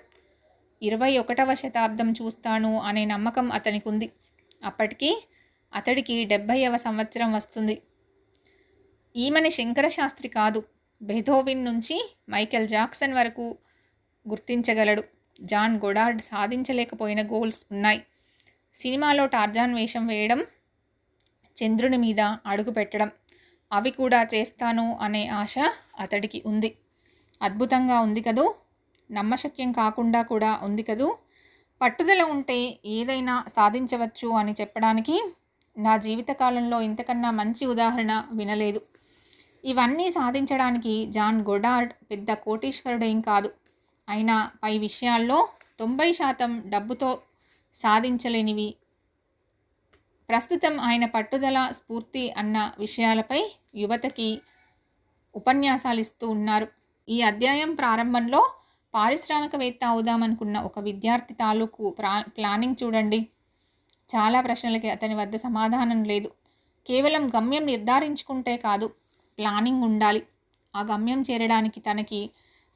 21వ శతాబ్దం చూస్తాను అనే నమ్మకం అతనికి ఉంది. అప్పటికి అతడికి 70వ సంవత్సరం వస్తుంది. ఈమెని శంకర శాస్త్రి కాదు, బెథోవెన్ నుంచి మైకేల్ జాక్సన్ వరకు గుర్తించగలడు. జాన్ గోడార్డ్ సాధించలేకపోయిన గోల్స్ ఉన్నాయి. సినిమాలో టార్జాన్ వేషం వేయడం, చంద్రుని మీద అడుగు పెట్టడం. అవి కూడా చేస్తాను అనే ఆశ అతడికి ఉంది. అద్భుతంగా ఉంది కదూ! నమ్మశక్యం కాకుండా కూడా ఉంది కదూ! పట్టుదల ఉంటే ఏదైనా సాధించవచ్చు అని చెప్పడానికి నా జీవితకాలంలో ఇంతకన్నా మంచి ఉదాహరణ వినలేదు. ఇవన్నీ సాధించడానికి జాన్ గొడార్డ్ పెద్ద కోటీశ్వరుడేం కాదు. అయినా పై విషయాల్లో 90% డబ్బుతో సాధించలేనివి. ప్రస్తుతం ఆయన పట్టుదల, స్ఫూర్తి అన్న విషయాలపై యువతకి ఉపన్యాసాలిస్తూ ఉన్నారు. ఈ అధ్యాయం ప్రారంభంలో పారిశ్రామికవేత్త అవుదామనుకున్న ఒక విద్యార్థి తాలూకు ప్లానింగ్ చూడండి. చాలా ప్రశ్నలకి అతని వద్ద సమాధానం లేదు. కేవలం గమ్యం నిర్ధారించుకుంటే కాదు, ప్లానింగ్ ఉండాలి. ఆ గమ్యం చేరడానికి తనకి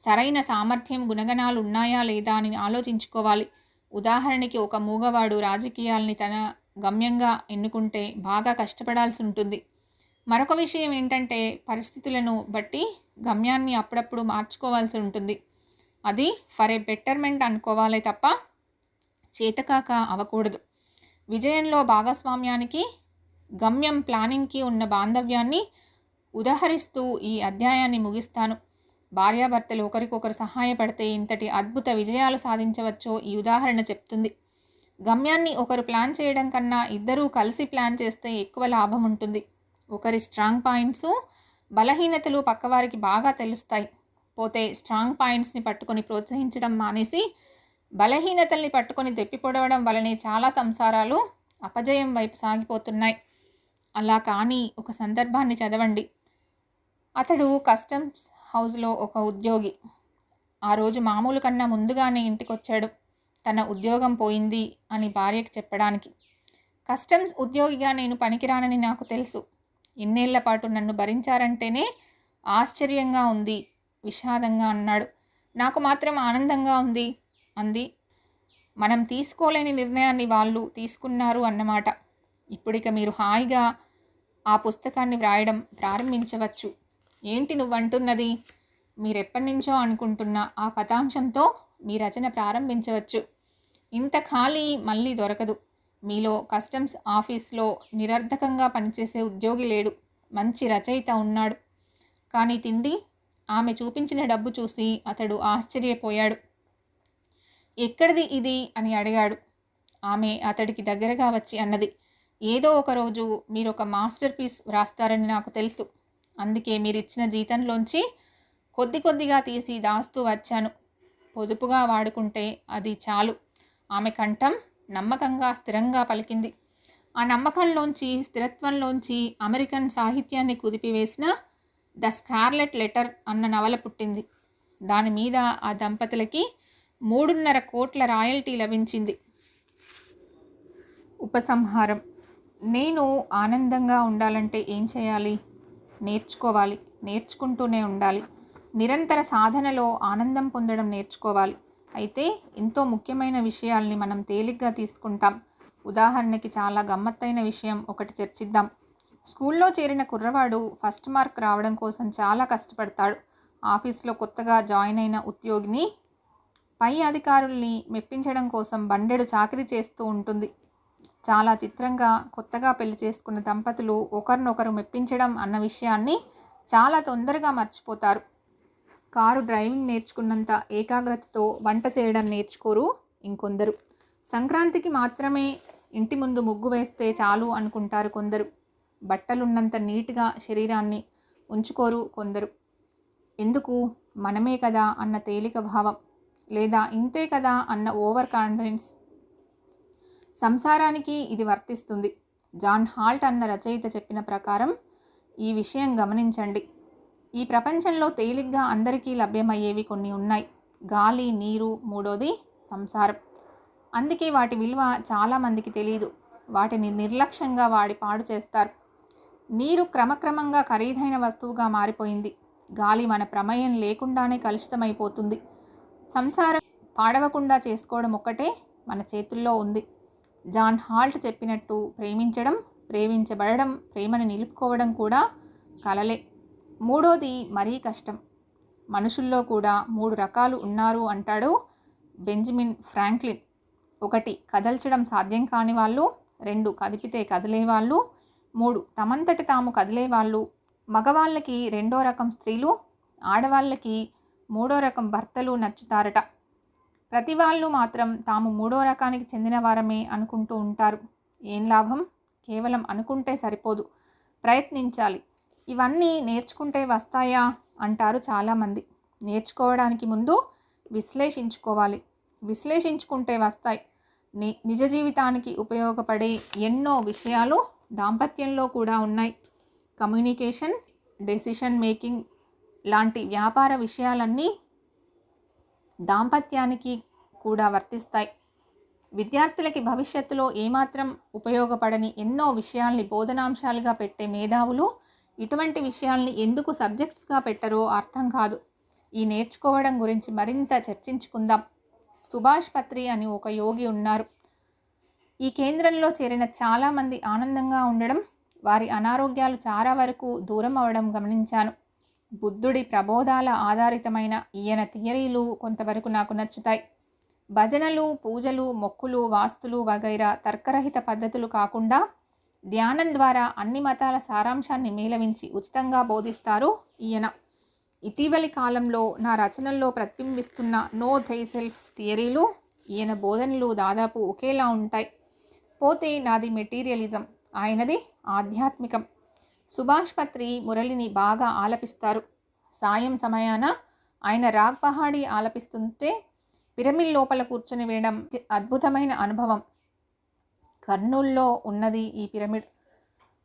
సరైన సామర్థ్యం, గుణగణాలు ఉన్నాయా లేదా అని ఆలోచించుకోవాలి. ఉదాహరణకి ఒక మూగవాడు రాజకీయాల్ని తన గమ్యంగా ఎన్నుకుంటే బాగా కష్టపడాల్సి ఉంటుంది. మరొక విషయం ఏంటంటే పరిస్థితులను బట్టి గమ్యాన్ని అప్పుడప్పుడు మార్చుకోవాల్సి ఉంటుంది. అది ఫర్ ఏ బెటర్మెంట్ అనుకోవాలే తప్ప చేతకాక అవ్వకూడదు. విజయంలో భాగస్వామ్యానికి, గమ్యం ప్లానింగ్కి ఉన్న బాంధవ్యాన్ని ఉదహరిస్తూ ఈ అధ్యాయాన్ని ముగిస్తాను. భార్యాభర్తలు ఒకరికొకరు సహాయపడితే ఇంతటి అద్భుత విజయాలు సాధించవచ్చో ఈ ఉదాహరణ చెప్తుంది. గమ్యాన్ని ఒకరు ప్లాన్ చేయడం కన్నా ఇద్దరూ కలిసి ప్లాన్ చేస్తే ఎక్కువ లాభం ఉంటుంది. ఒకరి స్ట్రాంగ్ పాయింట్స్, బలహీనతలు పక్కవారికి బాగా తెలుస్తాయి. పోతే స్ట్రాంగ్ పాయింట్స్ని పట్టుకొని ప్రోత్సహించడం మానేసి బలహీనతల్ని పట్టుకొని దెప్పిపొడవడం వలనే చాలా సంసారాలు అపజయం వైపు సాగిపోతున్నాయి. అలా కానీ ఒక సందర్భాన్ని చదవండి. అతడు కస్టమ్స్ హౌస్లో ఒక ఉద్యోగి. ఆ రోజు మామూలు కన్నా ముందుగానే ఇంటికొచ్చాడు. తన ఉద్యోగం పోయింది అని భార్యకి చెప్పడానికి. కస్టమ్స్ ఉద్యోగిగా నేను పనికిరానని నాకు తెలుసు. ఇన్నేళ్ల పాటు నన్ను భరించారంటేనే ఆశ్చర్యంగా ఉంది, విషాదంగా అన్నాడు. నాకు మాత్రం ఆనందంగా ఉంది అంది. మనం తీసుకోలేని నిర్ణయాన్ని వాళ్ళు తీసుకున్నారు అన్నమాట. ఇప్పుడిక మీరు హాయిగా ఆ పుస్తకాన్ని వ్రాయడం ప్రారంభించవచ్చు. ఏంటి నువ్వంటున్నది? మీరెప్పటినుంచో అనుకుంటున్న ఆ కథాంశంతో మీ రచన ప్రారంభించవచ్చు. ఇంత ఖాళీ మళ్ళీ దొరకదు. మీలో కస్టమ్స్ ఆఫీస్లో నిరర్ధకంగా పనిచేసే ఉద్యోగి లేడు. మంచి రచయిత ఉన్నాడు. కానీ తిండి? ఆమె చూపించిన డబ్బు చూసి అతడు ఆశ్చర్యపోయాడు. ఎక్కడిది ఇది అని అడిగాడు. ఆమె అతడికి దగ్గరగా వచ్చి అన్నది, ఏదో ఒకరోజు మీరొక మాస్టర్ పీస్ వ్రాస్తారని నాకు తెలుసు. అందుకే మీరిచ్చిన జీతంలోంచి కొద్ది కొద్దిగా తీసి దాస్తూ వచ్చాను. పొదుపుగా వాడుకుంటే అది చాలు. ఆమె కంఠం నమ్మకంగా స్థిరంగా పలికింది. ఆ నమ్మకంలోంచి, స్థిరత్వంలోంచి అమెరికన్ సాహిత్యాన్ని కుదిపివేసిన ద స్కార్లెట్ లెటర్ అన్న నవల పుట్టింది. దాని మీద ఆ దంపతులకి 3.5 కోట్ల రాయల్టీ లభించింది. ఉపసంహారం. నేను ఆనందంగా ఉండాలంటే ఏం చేయాలి? నేర్చుకోవాలి. నేర్చుకుంటూనే ఉండాలి. నిరంతర సాధనలో ఆనందం పొందడం నేర్చుకోవాలి. అయితే ఎంతో ముఖ్యమైన విషయాల్ని మనం తేలిగ్గా తీసుకుంటాం. ఉదాహరణకి చాలా గమ్మత్తైన విషయం ఒకటి చర్చిద్దాం. స్కూల్లో చేరిన కుర్రవాడు ఫస్ట్ మార్క్ రావడం కోసం చాలా కష్టపడతాడు. ఆఫీస్లో కొత్తగా జాయిన్ అయిన ఉద్యోగిని పై అధికారుల్ని మెప్పించడం కోసం బండెడు చాకిరీ చేస్తూ ఉంటుంది. చాలా చిత్రంగా కొత్తగా పెళ్లి చేసుకున్న దంపతులు ఒకరినొకరు మెప్పించడం అన్న విషయాన్ని చాలా తొందరగా మర్చిపోతారు. కారు డ్రైవింగ్ నేర్చుకున్నంత ఏకాగ్రతతో వంట చేయడం నేర్చుకోరు ఇంకొందరు. సంక్రాంతికి మాత్రమే ఇంటి ముందు ముగ్గు వేస్తే చాలు అనుకుంటారు కొందరు. బట్టలున్నంత నీట్గా శరీరాన్ని ఉంచుకోరు కొందరు. ఎందుకు? మనమే కదా అన్న తేలిక భావం, లేదా ఇంతే కదా అన్న ఓవర్ కాన్ఫిడెన్స్. సంసారానికి ఇది వర్తిస్తుంది. జాన్ హాల్ట్ అన్న రచయిత చెప్పిన ప్రకారం ఈ విషయం గమనించండి. ఈ ప్రపంచంలో తేలిగ్గా అందరికీ లభ్యమయ్యేవి కొన్ని ఉన్నాయి. గాలి, నీరు, మూడోది సంసారం. అందుకే వాటి విలువ చాలామందికి తెలియదు. వాటిని నిర్లక్ష్యంగా వాడి పాడు చేస్తారు. నీరు క్రమక్రమంగా ఖరీదైన వస్తువుగా మారిపోయింది. గాలి మన ప్రమేయం లేకుండానే కలుషితమైపోతుంది. సంసారం పాడవకుండా చేసుకోవడం ఒక్కటే మన చేతుల్లో ఉంది. జాన్ హాల్ట్ చెప్పినట్టు ప్రేమించడం, ప్రేమించబడడం, ప్రేమని నిలుపుకోవడం కూడా కలలే. మూడోది మరీ కష్టం. మనుషుల్లో కూడా 3 రకాలు ఉన్నారు అంటాడు బెంజమిన్ ఫ్రాంక్లిన్. 1 కదల్చడం సాధ్యం కాని వాళ్ళు, 2 కదిపితే కదిలేవాళ్ళు, 3 తమంతటి తాము కదిలేవాళ్ళు. మగవాళ్ళకి 2వ రకం స్త్రీలు, ఆడవాళ్ళకి మూడో రకం భర్తలు నచ్చుతారట. ప్రతి వాళ్ళు మాత్రం తాము మూడో రకానికి చెందిన వారమే అనుకుంటూ ఉంటారు. ఏం లాభం? కేవలం అనుకుంటే సరిపోదు, ప్రయత్నించాలి. ఇవన్నీ నేర్చుకుంటే వస్తాయా అంటారు చాలామంది. నేర్చుకోవడానికి ముందు విశ్లేషించుకోవాలి. విశ్లేషించుకుంటే వస్తాయి. నిజ జీవితానికి ఉపయోగపడే ఎన్నో విషయాలు దాంపత్యంలో కూడా ఉన్నాయి. కమ్యూనికేషన్, డెసిషన్ మేకింగ్ లాంటి వ్యాపార విషయాలన్నీ దాంపత్యానికి కూడా వర్తిస్తాయి. విద్యార్థులకి భవిష్యత్తులో ఏమాత్రం ఉపయోగపడని ఎన్నో విషయాల్ని బోధనాంశాలుగా పెట్టే మేధావులు ఇటువంటి విషయాల్ని ఎందుకు సబ్జెక్ట్స్గా పెట్టరో అర్థం కాదు. ఈ నేర్చుకోవడం గురించి మరింత చర్చించుకుందాం. సుభాష్ పత్రి అని ఒక యోగి ఉన్నారు. ఈ కేంద్రంలో చేరిన చాలామంది ఆనందంగా ఉండడం, వారి అనారోగ్యాలు చాలా వరకు దూరం అవడం గమనించాను. బుద్ధుడి ప్రబోధాల ఆధారితమైన ఈయన థియరీలు కొంతవరకు నాకు నచ్చుతాయి. భజనలు, పూజలు, మొక్కులు, వాస్తులు వగైరా తర్కరహిత పద్ధతులు కాకుండా ధ్యానం ద్వారా అన్ని మతాల సారాంశాన్ని మేళవించి ఉచితంగా బోధిస్తారు ఈయన. ఇటీవలి కాలంలో నా రచనల్లో ప్రతిబింబిస్తున్న నో థైసెల్ఫ్ థియరీలు, ఈయన బోధనలు దాదాపు ఒకేలా ఉంటాయి. పోతే నాది మెటీరియలిజం, ఆయనది ఆధ్యాత్మికం. సుభాష్ పత్రి మురళిని బాగా ఆలపిస్తారు. సాయం సమయాన ఆయన రాగ్ పహాడీ ఆలపిస్తుంటే పిరమిడ్ లోపల కూర్చొని వేయడం అద్భుతమైన అనుభవం. కర్నూల్లో ఉన్నది ఈ పిరమిడ్.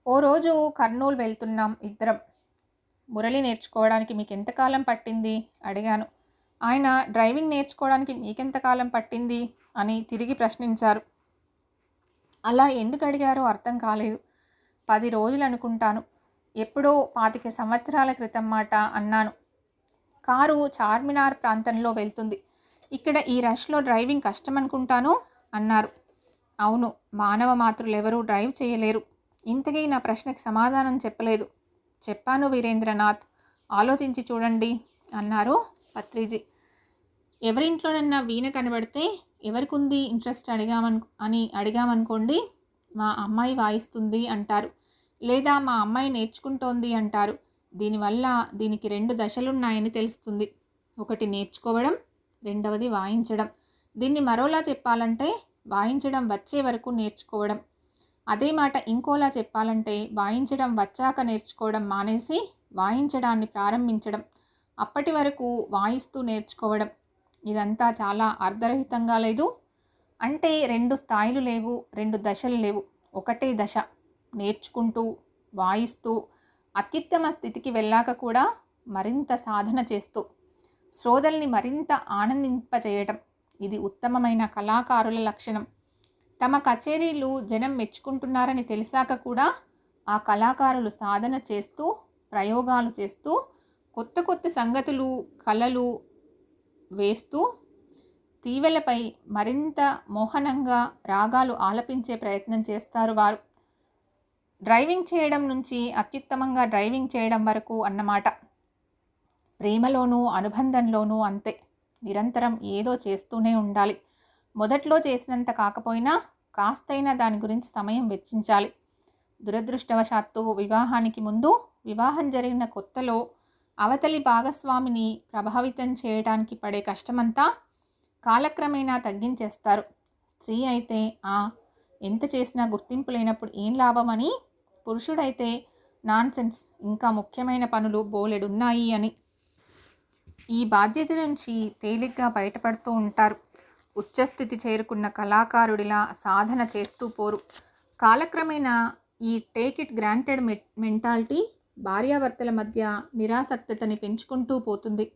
ఓ రోజు కర్నూలు వెళ్తున్నాం ఇద్దరం. మురళి నేర్చుకోవడానికి మీకు ఎంతకాలం పట్టింది అడిగాను. ఆయన డ్రైవింగ్ నేర్చుకోవడానికి మీకెంతకాలం పట్టింది అని తిరిగి ప్రశ్నించారు. అలా ఎందుకు అడిగారో అర్థం కాలేదు. 10 రోజులు అనుకుంటాను. ఎప్పుడో 25 సంవత్సరాల క్రితం మాట అన్నాను. కారు చార్మినార్ ప్రాంతంలో వెళ్తుంది. ఇక్కడ ఈ రష్లో డ్రైవింగ్ కష్టం అనుకుంటాను అన్నారు. అవును, మానవ మాతృలెవరూ డ్రైవ్ చేయలేరు. ఇంతకీ నా ప్రశ్నకి సమాధానం చెప్పలేదు. చెప్పాను వీరేంద్రనాథ్, ఆలోచించి చూడండి అన్నారు పత్రిజీ. ఎవరింట్లోనన్నా వీణ కనబడితే ఎవరికుంది ఇంట్రెస్ట్ అడిగామనుకోండి, మా అమ్మాయి వాయిస్తుంది అంటారు, లేదా మా అమ్మాయి నేర్చుకుంటోంది అంటారు. దీనివల్ల దీనికి 2 దశలున్నాయని తెలుస్తుంది. ఒకటి నేర్చుకోవడం, రెండవది వాయించడం. దీన్ని మరోలా చెప్పాలంటే వాయించడం వచ్చే వరకు నేర్చుకోవడం. అదే మాట ఇంకోలా చెప్పాలంటే వాయించడం వచ్చాక నేర్చుకోవడం మానేసి వాయించడాన్ని ప్రారంభించడం, అప్పటి వరకు వాయిస్తూ నేర్చుకోవడం. ఇదంతా చాలా అర్ధరహితంగా లేదు? అంటే 2 స్థాయిలు లేవు, 2 దశలు లేవు, ఒకటే దశ. నేర్చుకుంటూ వాయిస్తూ అత్యుత్తమ స్థితికి వెళ్ళాక కూడా మరింత సాధన చేస్తూ శ్రోతల్ని మరింత ఆనందింపచేయటం. ఇది ఉత్తమమైన కళాకారుల లక్షణం. తమ కచేరీలు జనం మెచ్చుకుంటున్నారని తెలిసాక కూడా ఆ కళాకారులు సాధన చేస్తూ, ప్రయోగాలు చేస్తూ, కొత్త కొత్త సంగతులు, కళలు వేస్తూ తీవెలపై మరింత మోహనంగా రాగాలు ఆలపించే ప్రయత్నం చేస్తారు వారు. డ్రైవింగ్ చేయడం నుంచి అత్యుత్తమంగా డ్రైవింగ్ చేయడం వరకు అన్నమాట. ప్రేమలోనూ అనుబంధంలోనూ అంతే. నిరంతరం ఏదో చేస్తూనే ఉండాలి. మొదట్లో చేసినంత కాకపోయినా కాస్తైనా దాని గురించి సమయం వెచ్చించాలి. దురదృష్టవశాత్తు వివాహానికి ముందు, వివాహం జరిగిన కొత్తలో అవతలి భాగస్వామిని ప్రభావితం చేయడానికి పడే కష్టమంతా కాలక్రమేణా తగ్గించేస్తారు. స్త్రీ అయితే ఎంత చేసినా గుర్తింపు లేనప్పుడు ఏం లాభమని, పురుషుడైతే నాన్సెన్స్, ఇంకా ముఖ్యమైన పనులు బోలెడున్నాయి అని. ఈ బాధ్యత నుంచి తేలిగ్గా బయటపడుతూ ఉంటారు. ఉచ్చస్థితి చేరుకున్న కళాకారుడిలా సాధన చేస్తూ పోరు. కాలక్రమేణా ఈ టేక్ ఇట్ గ్రాంటెడ్ మెంటాలిటీ భార్యాభర్తల మధ్య నిరాసక్తతని పెంచుకుంటూ పోతుంది.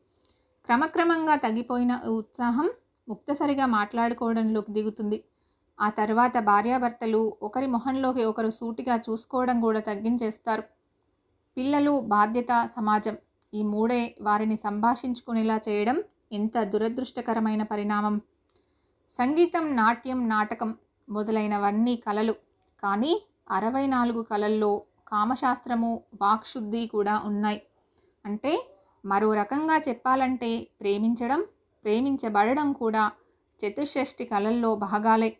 క్రమక్రమంగా తగ్గిపోయిన ఉత్సాహం ముక్తసరిగా మాట్లాడుకోవడంలోకి దిగుతుంది. ఆ తర్వాత భార్యాభర్తలు ఒకరి మొహంలోకి ఒకరు సూటిగా చూసుకోవడం కూడా తగ్గించేస్తారు. పిల్లలు, బాధ్యత, సమాజం, ఈ మూడే వారిని సంభాషించుకునేలా చేయడం ఎంత దురదృష్టకరమైన పరిణామం. సంగీతం, నాట్యం, నాటకం మొదలైనవన్నీ కళలు. కానీ 64 కళల్లో కామశాస్త్రము, వాక్శుద్ధి కూడా ఉన్నాయి. అంటే మరో రకంగా చెప్పాలంటే ప్రేమించడం, ప్రేమించబడడం కూడా చతుషష్ఠి కళల్లో భాగాలే.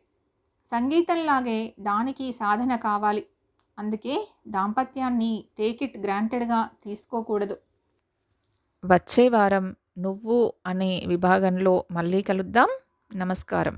సంగీతంలాగే దానికి సాధన కావాలి. అందుకే దాంపత్యాన్ని టేక్ ఇట్ గ్రాంటెడ్గా తీసుకోకూడదు. వచ్చే వారం నువ్వు అనే విభాగంలో మళ్ళీ కలుద్దాం. నమస్కారం.